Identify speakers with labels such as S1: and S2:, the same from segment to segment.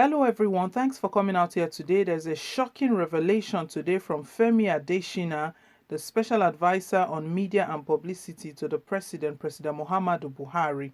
S1: Hello everyone, thanks for coming out here today. There's a shocking revelation today from Femi Adesina, the special advisor on media and publicity to the President Muhammadu Buhari.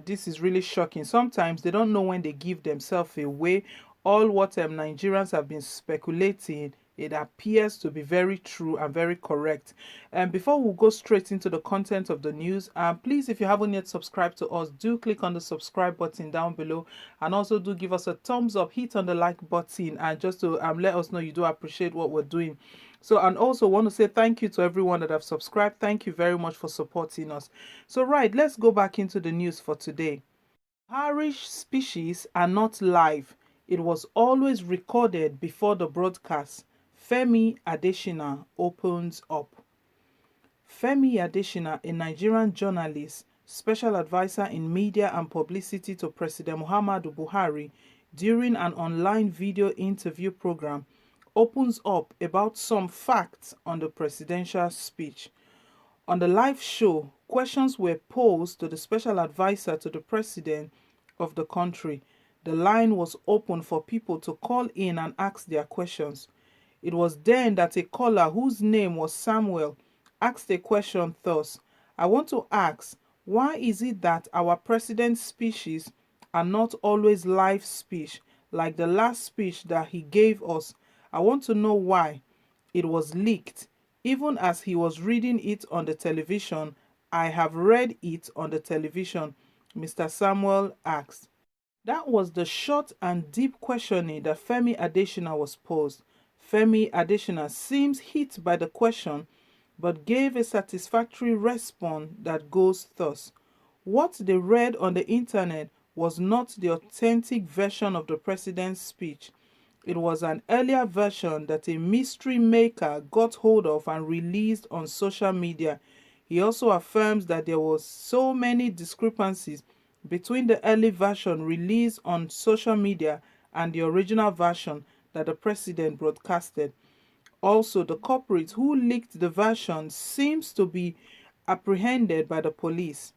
S1: This is really shocking. Sometimes they don't know when they give themselves away. All what Nigerians have been speculating, it appears to be very true and very correct. And before we go straight into the content of the news, please, if you haven't yet subscribed to us, do click on the subscribe button down below, and also do give us a thumbs up, hit on the like button, and just to let us know you do appreciate what we're doing. So, and also want to say thank you to everyone that have subscribed. Thank you very much for supporting us. So, right, let's go back into the news for today. Parish speeches are not live. It was always recorded before the broadcast. Femi Adesina opens up. Femi Adesina, a Nigerian journalist, special advisor in media and publicity to President Muhammadu Buhari, during an online video interview program, opens up about some facts on the presidential speech. On the live show, questions were posed to the special advisor to the president of the country. The line was open for people to call in and ask their questions. It was then that a caller whose name was Samuel asked a question thus: I want to ask, why is it that our president's speeches are not always live speech like the last speech that he gave us? I want to know why. It was leaked. Even as he was reading it on the television, I have read it on the television, Mr. Samuel asked. That was the short and deep questioning that Femi Adesina was posed. Femi Adesina seems hit by the question, but gave a satisfactory response that goes thus: what they read on the internet was not the authentic version of the president's speech. It was an earlier version that a mystery maker got hold of and released on social media. He also affirms that there was so many discrepancies between the early version released on social media and the original version that the president broadcasted. Also, the culprit who leaked the version seems to be apprehended by the police.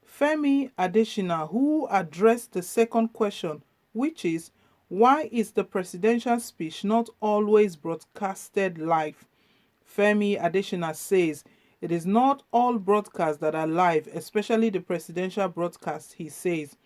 S1: Femi Adesina, who addressed the second question, which is, why is the presidential speech not always broadcasted live? Femi Adesina says it is not all broadcasts that are live, especially the presidential broadcasts, he says.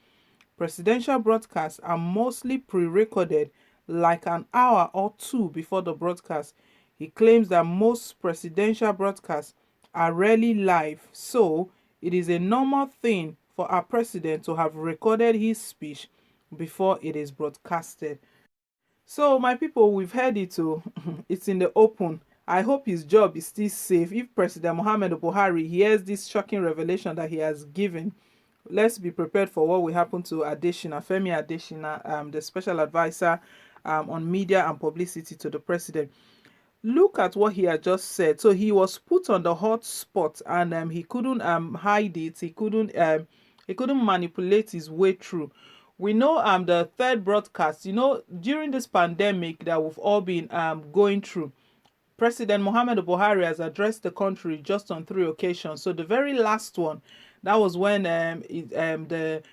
S1: Presidential broadcasts are mostly pre-recorded, like an hour or two before the broadcast. He claims that most presidential broadcasts are rarely live, so it is a normal thing for our president to have recorded his speech before it is broadcasted. So, my people, we've heard it too. It's in the open. I hope his job is still safe. If President Muhammadu Buhari hears this shocking revelation that he has given, let's be prepared for what will happen to Adesina, Femi Adesina, the special advisor on media and publicity to the president. Look at what he had just said. So he was put on the hot spot, and he couldn't hide it. He couldn't manipulate his way through. We know the third broadcast, during this pandemic that we've all been going through, President Muhammadu Buhari has addressed the country just on 3 occasions. So the very last one, that was when the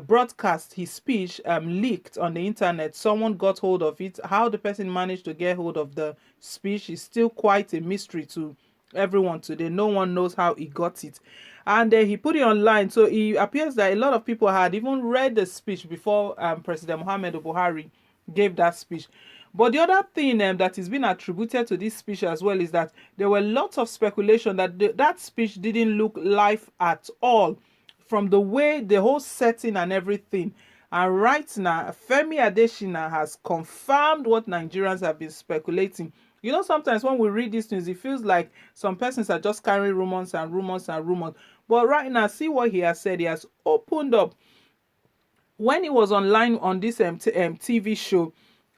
S1: broadcast, his speech, leaked on the internet. Someone got hold of it. How the person managed to get hold of the speech is still quite a mystery to everyone today. No one knows how he got it. And he put it online. So it appears that a lot of people had even read the speech before President Muhammadu Buhari gave that speech. But the other thing that is being attributed to this speech as well is that there were lots of speculation that that speech didn't look live at all, from the way the whole setting and everything. And right now, Femi Adesina has confirmed what Nigerians have been speculating. Sometimes when we read this news, it feels like some persons are just carrying rumors and rumors and rumors. But right now, see what he has said. He has opened up. When he was online on this TV show,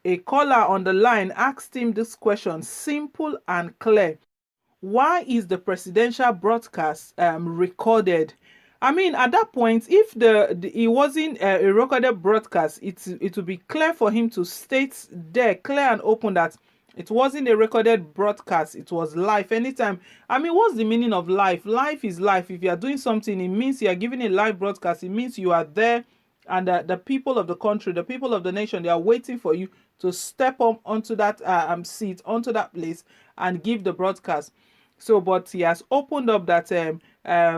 S1: a caller on the line asked him this question, simple and clear: why is the presidential broadcast recorded? I mean, at that point, if it wasn't a recorded broadcast, it would be clear for him to state there, clear and open, that it wasn't a recorded broadcast, it was live anytime. I mean, what's the meaning of live? Live is live. If you are doing something, it means you are giving a live broadcast. It means you are there and the people of the country, the people of the nation, they are waiting for you to step up onto that seat, onto that place, and give the broadcast. So, but he has opened up that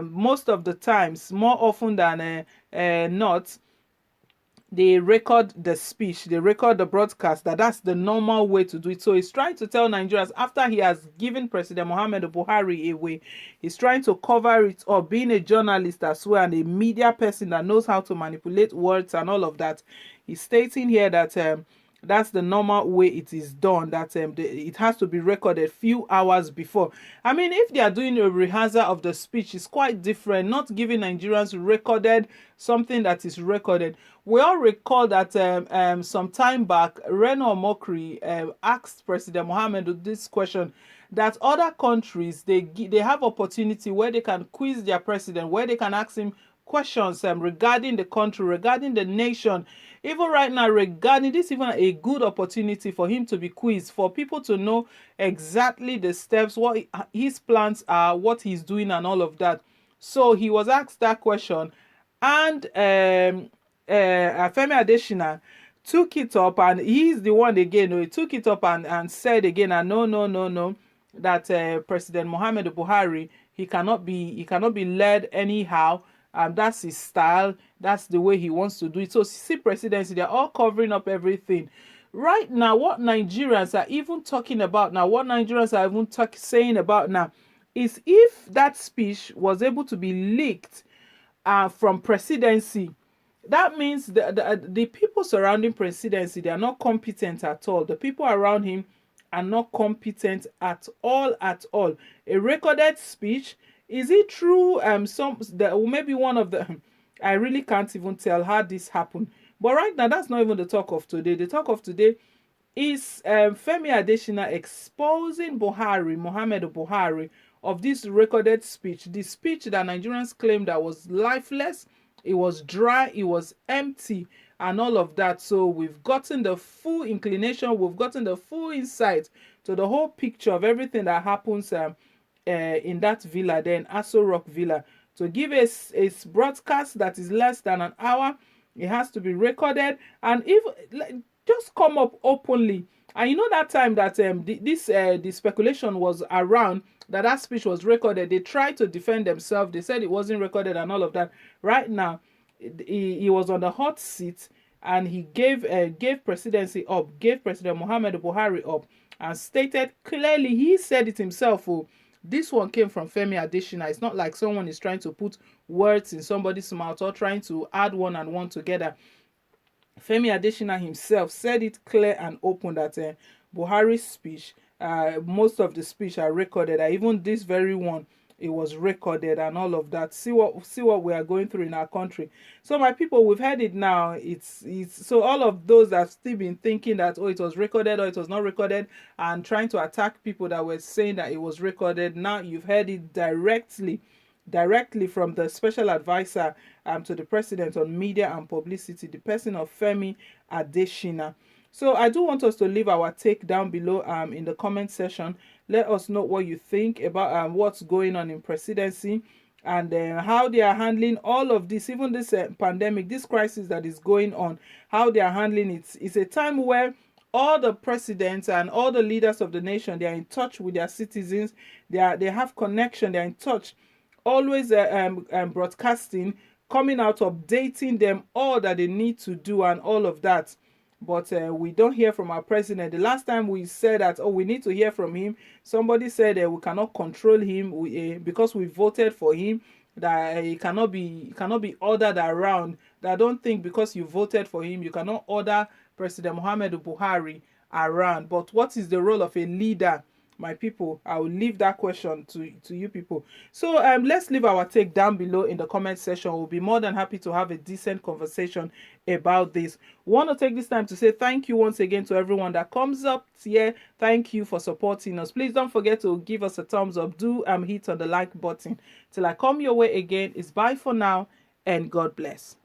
S1: most of the times, more often than not, they record the speech, they record the broadcast, that's the normal way to do it. So he's trying to tell Nigerians, after he has given President Muhammadu Buhari away, he's trying to cover it up, being a journalist as well and a media person that knows how to manipulate words and all of that. He's stating here that that's the normal way it is done, that it has to be recorded few hours before. I mean, if they are doing a rehearsal of the speech, it's quite different, not giving Nigerians recorded something that is recorded. We all recall that some time back, Reno Mokri asked President Mohammed this question, that other countries, they have opportunity where they can quiz their president, where they can ask him questions regarding the country, regarding the nation. Even right now, regarding this, even a good opportunity for him to be quizzed, for people to know exactly the steps, what his plans are, what he's doing, and all of that. So he was asked that question, and Femi Adesina took it up, and he's the one again who took it up and said again, and no, that President Muhammad Buhari, he cannot be led anyhow. That's his style. That's the way he wants to do it. So see, presidency, they're all covering up everything. Right now, what Nigerians are even talking about now, what Nigerians are even saying about now, is if that speech was able to be leaked from presidency, that means the people surrounding presidency, they are not competent at all. The people around him are not competent at all, at all. A recorded speech, is it true? Maybe one of the I really can't even tell how this happened. But right now, that's not even the talk of today. The talk of today is Femi Adesina exposing Muhammad Buhari, of this recorded speech, the speech that Nigerians claimed that was lifeless, it was dry, it was empty, and all of that. So we've gotten the full inclination, we've gotten the full insight to the whole picture of everything that happens in that villa, then Aso Rock Villa. To give a broadcast that is less than an hour, it has to be recorded, and if just come up openly. And you know that time that the speculation was around that speech was recorded, they tried to defend themselves. They said it wasn't recorded and all of that. Right now, he was on the hot seat, and he gave presidency up, gave President Muhammad Buhari up, and stated clearly, he said it himself, this one came from Femi Adesina. It's not like someone is trying to put words in somebody's mouth or trying to add one and one together. Femi Adesina himself said it clear and open that Buhari's speech, most of the speech are recorded. Even this very one, it was recorded and all of that. See what we are going through in our country. So my people, we've heard it now. It's so all of those that have still been thinking that it was recorded or it was not recorded, and trying to attack people that were saying that it was recorded, now you've heard it directly from the special advisor to the president on media and publicity, the person of Femi Adesina. So I do want us to leave our take down below in the comment section. Let us know what you think about what's going on in presidency, and how they are handling all of this, even this pandemic, this crisis that is going on, how they are handling it. It's a time where all the presidents and all the leaders of the nation, they are in touch with their citizens. They have connection. They are in touch, always broadcasting, coming out, updating them all that they need to do and all of that. But we don't hear from our president. The last time we said that, we need to hear from him, somebody said we cannot control him because we voted for him, that he cannot be ordered around. That I don't think because you voted for him, you cannot order President Muhammadu Buhari around. But what is the role of a leader? My people, I will leave that question to you people. So let's leave our take down below in the comment section. We'll be more than happy to have a decent conversation about this. Want to take this time to say thank you once again to everyone that comes up here. Thank you for supporting us. Please don't forget to give us a thumbs up. Do hit on the like button. Till I come your way again, it's bye for now, and God bless.